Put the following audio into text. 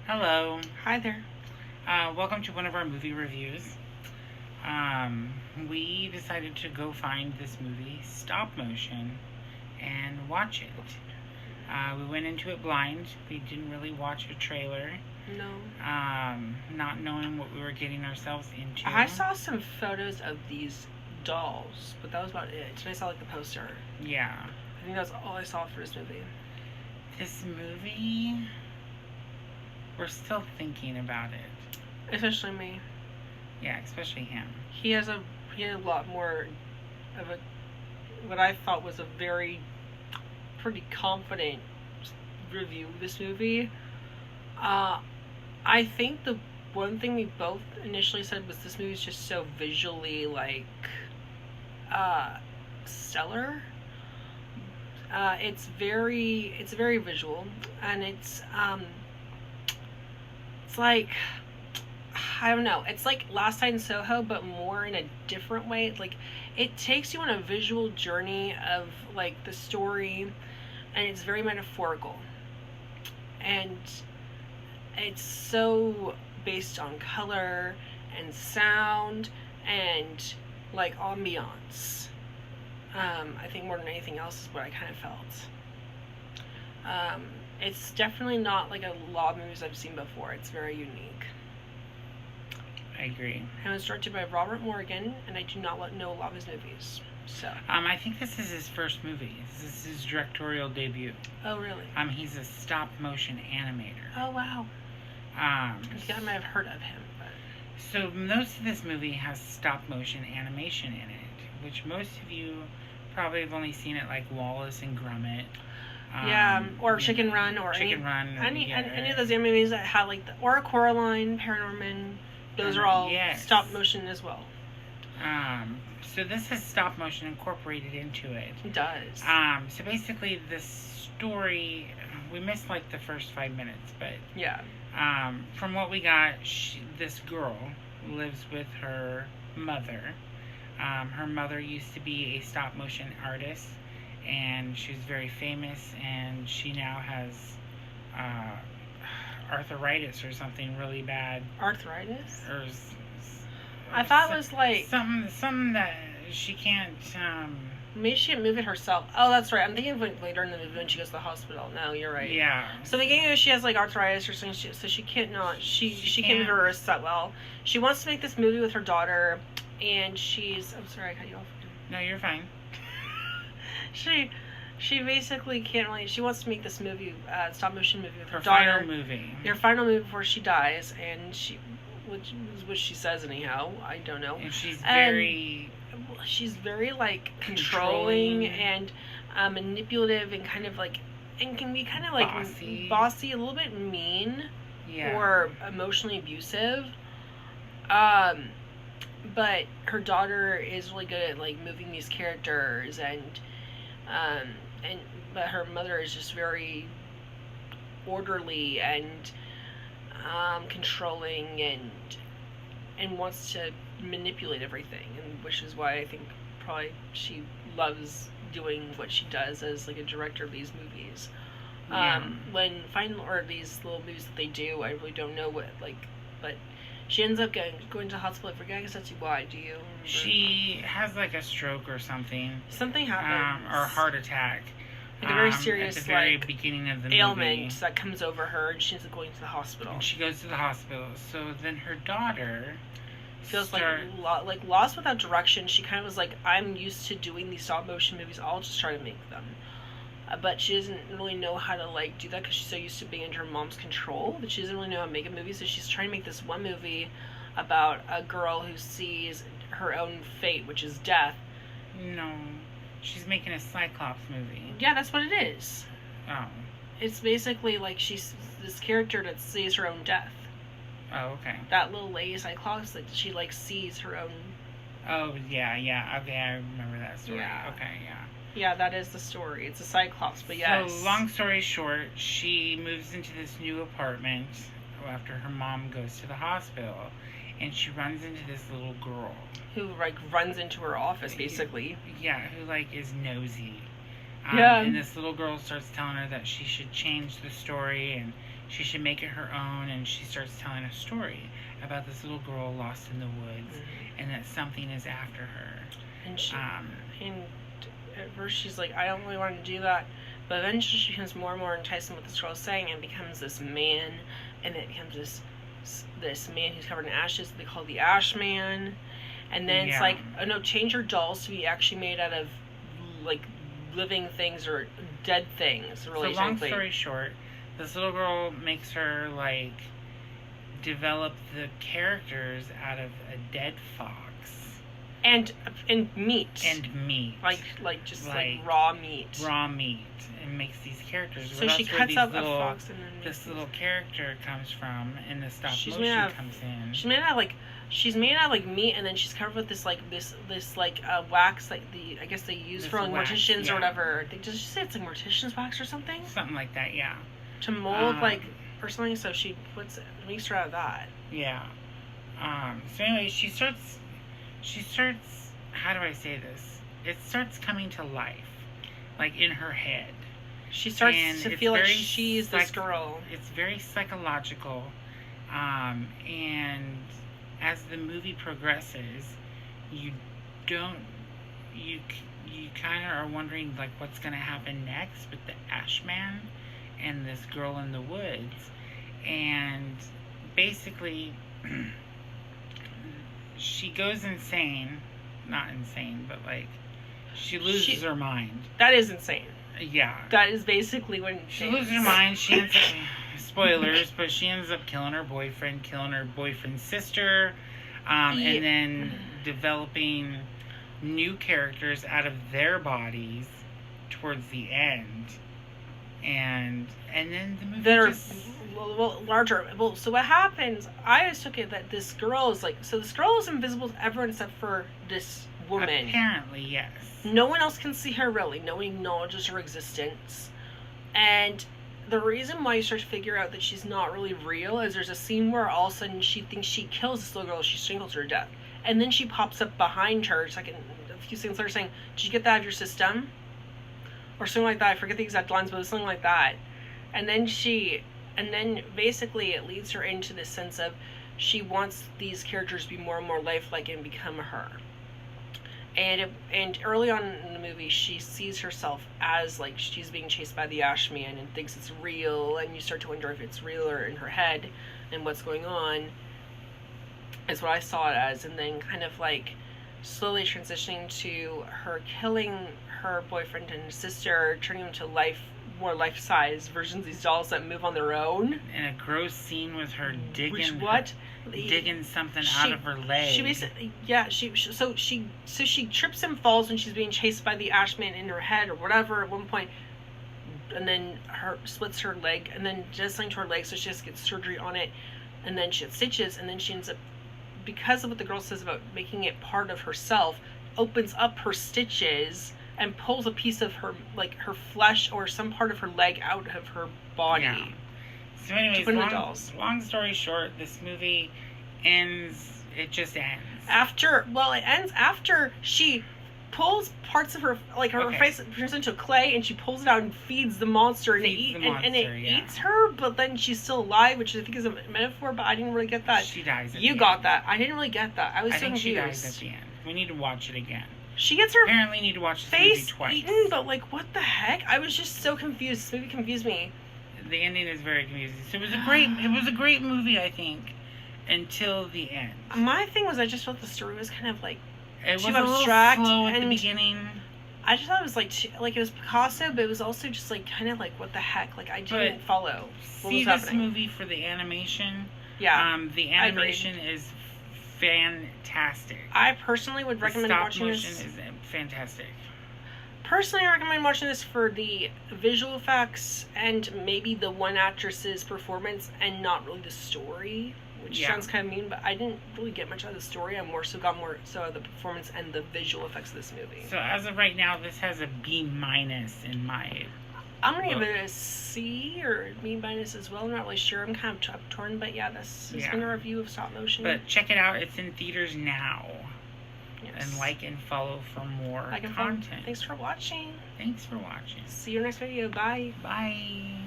Hello. Hi there. Welcome to one of our movie reviews. We decided to go find this movie, Stopmotion, and watch it. We went into it blind. We didn't really watch a trailer, No. not knowing what we were getting ourselves into. I saw some photos of these dolls, but that was about it. And I saw the poster. Yeah. I think that's all I saw for this movie. This movie, we're still thinking about it. Especially me. Yeah, especially him. He had a lot more of a what I thought was a pretty confident review of this movie. I think the one thing we both initially said was this movie's just so visually stellar. It's very visual, and it's like, I don't know, it's like Last Night in Soho, but more in a different way. Like, it takes you on a visual journey of the story, and it's very metaphorical, and it's so based on color and sound and ambiance. I think more than anything else is what I kind of felt. It's definitely not like a lot of movies I've seen before. It's very unique. I agree. And it was directed by Robert Morgan, and I do not know a lot of his movies. So. I think this is his first movie. This is his directorial debut. Oh, really? He's a stop-motion animator. Oh, wow. I think I might have heard of him, but... So most of this movie has stop-motion animation in it, which most of you probably have only seen it like Wallace and Gromit. Or Chicken Run, or any of those movies that have or Coraline, Paranorman. Those are all stop motion as well. So this has stop motion incorporated into it. It does. So basically, the story, we missed the first 5 minutes, but yeah. From what we got, this girl lives with her mother. Her mother used to be a stop motion artist, and she was very famous, and she now has arthritis or something really bad. Arthritis? Or I thought it was something that she can't. Maybe she can't move it herself. Oh, that's right. I'm thinking of later in the movie when she goes to the hospital. No, you're right. Yeah. So the beginning, she has arthritis or something, so she can't can't move her wrists that well. She wants to make this movie with her daughter, and she's. I'm sorry, I cut you off. No, you're fine. She basically can't really. She wants to make this movie, stop motion movie with her daughter. Her final movie before she dies, and which she says anyhow. I don't know. And she's very controlling and manipulative, and kind of and can be kind of bossy, a little bit mean, or emotionally abusive. But her daughter is really good at moving these characters, but her mother is just very orderly and controlling, and wants to manipulate everything, and which is why I think probably she loves doing what she does as a director of these movies. When these little movies that they do, I really don't know what but she ends up going to the hospital. I forget exactly why. Do you remember? She has a stroke or something. Something happens. Or a heart attack. A very serious at the very beginning of the ailment movie that comes over her, and she ends up going to the hospital. And she goes to the hospital. So then her daughter feels lost without direction. She kind of was I'm used to doing these stop motion movies. I'll just try to make them. But she doesn't really know how to do that because she's so used to being under her mom's control that she doesn't really know how to make a movie. So she's trying to make this one movie about a girl who sees her own fate, which is death. No, she's making a Cyclops movie. Yeah, that's what it is. Oh. It's basically she's this character that sees her own death. Oh, okay. That little lady Cyclops, she sees her own. Oh, yeah. Okay, I remember that story. Yeah. Okay, yeah. Yeah, that is the story. It's a Cyclops, but yes. So, long story short, she moves into this new apartment after her mom goes to the hospital, and she runs into this little girl. Who, runs into her office, basically. Yeah, who, is nosy. Yeah. And this little girl starts telling her that she should change the story, and she should make it her own, and she starts telling a story about this little girl lost in the woods, and that something is after her. And and at first she's like, I don't really want to do that, but eventually she becomes more and more enticed in what this girl is saying, and becomes this man, and it becomes this man who's covered in ashes that they call the Ash Man. And then it's like, oh no, change your dolls to be actually made out of like living things or dead things. Really, so long story short, this little girl makes her like develop the characters out of a dead fox and meat like just like raw meat, and makes these characters. So she cuts up a fox, and then this little character comes from, and the stop motion comes in. She's made out of like meat, and then she's covered with this wax, like I guess they use for like morticians or whatever. Did you say it's like mortician's wax or something? Something like that, yeah. To mold or something. So she makes her out of that. Yeah. So anyway, she starts. How do I say this? It starts coming to life, like in her head. She starts to feel like she's this girl. It's very psychological, and as the movie progresses, you kind of are wondering like what's going to happen next with the Ash Man and this girl in the woods, and basically she goes insane. Not insane, but like she loses her mind. That is insane. Yeah. That is basically when she loses her mind. She ends up, spoilers, but she ends up killing her boyfriend's sister, and then developing new characters out of their bodies towards the end, and then the movie that are larger. Well, so what happens? I just took it that this girl is invisible to everyone except for this woman. Apparently, yes. No one else can see her really. No one acknowledges her existence. And the reason why you start to figure out that she's not really real is there's a scene where all of a sudden she thinks she kills this little girl, she strangles her to death. And then she pops up behind her, it's like a few seconds later saying, did you get that out of your system? Or something like that. I forget the exact lines, but it was something like that. And then basically it leads her into this sense of she wants these characters to be more and more lifelike and become her. And early on in the movie, she sees herself as like she's being chased by the Ash Man and thinks it's real, and you start to wonder if it's real or in her head and what's going on. Is what I saw it as, and then kind of like slowly transitioning to her killing her boyfriend and sister, turning them to more life-size versions of these dolls that move on their own. And a gross scene with her digging something out of her leg. She basically, so she trips and falls when she's being chased by the Ash Man in her head or whatever at one point, and then her splits her leg, and then does something to her leg, so she just gets surgery on it, and then she has stitches, and then she ends up, because of what the girl says about making it part of herself, opens up her stitches and pulls a piece of her, like her flesh or some part of her leg out of her body. Yeah. So anyways, long story short, this movie ends, it just ends. It ends after she pulls parts of her, like her face turns into clay, and she pulls it out and feeds the monster, and it eats her, but then she's still alive, which I think is a metaphor, but I didn't really get that. She dies at You got that. I didn't really get that. I was so confused. She dies at the end. We need to watch it again. She gets her apparently need to watch this movie twice. Eaten, but like, what the heck? I was just so confused. This movie confused me. The ending is very confusing. So it was a great movie, I think, until the end. My thing was, I just felt the story was kind of like it too was abstract, a little slow at the beginning. I just thought it was like it was Picasso, but it was also just like kind of like, what the heck? Like, I didn't follow what was happening. See this movie for the animation. Yeah. The animation is fantastic. I personally would recommend watching this. Stop motion is fantastic. Personally, I recommend watching this for the visual effects and maybe the one actress's performance, and not really the story, which sounds kind of mean, but I didn't really get much out of the story. I got more so out of the performance and the visual effects of this movie. So as of right now, this has a B- in my I'm going to give it a C or B- as well. I'm not really sure. I'm kind of torn, but yeah, this has been a review of Stop Motion. But check it out. It's in theaters now. Yes. And like and follow for more content. Thanks for watching. Thanks for watching. See you in the next video. Bye. Bye.